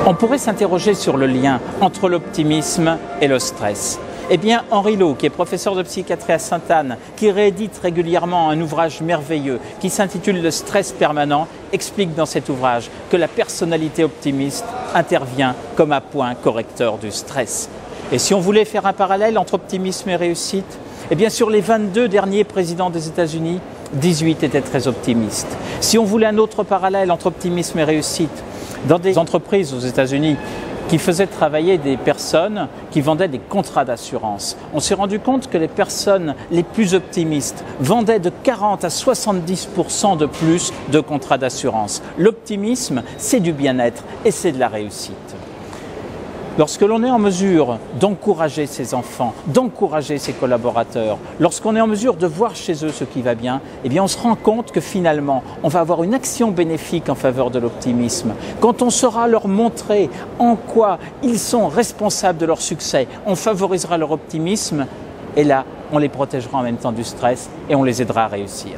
On pourrait s'interroger sur le lien entre l'optimisme et le stress. Eh bien, Henri Laux, qui est professeur de psychiatrie à Sainte-Anne, qui réédite régulièrement un ouvrage merveilleux qui s'intitule « Le stress permanent », explique dans cet ouvrage que la personnalité optimiste intervient comme un point correcteur du stress. Et si on voulait faire un parallèle entre optimisme et réussite, eh bien, sur les 22 derniers présidents des États-Unis, 18 étaient très optimistes. Si on voulait un autre parallèle entre optimisme et réussite, dans des entreprises aux États-Unis qui faisaient travailler des personnes qui vendaient des contrats d'assurance, on s'est rendu compte que les personnes les plus optimistes vendaient de 40 à 70% de plus de contrats d'assurance. L'optimisme, c'est du bien-être et c'est de la réussite. Lorsque l'on est en mesure d'encourager ses enfants, d'encourager ses collaborateurs, lorsqu'on est en mesure de voir chez eux ce qui va bien, eh bien on se rend compte que finalement, on va avoir une action bénéfique en faveur de l'optimisme. Quand on saura leur montrer en quoi ils sont responsables de leur succès, on favorisera leur optimisme et là, on les protégera en même temps du stress et on les aidera à réussir.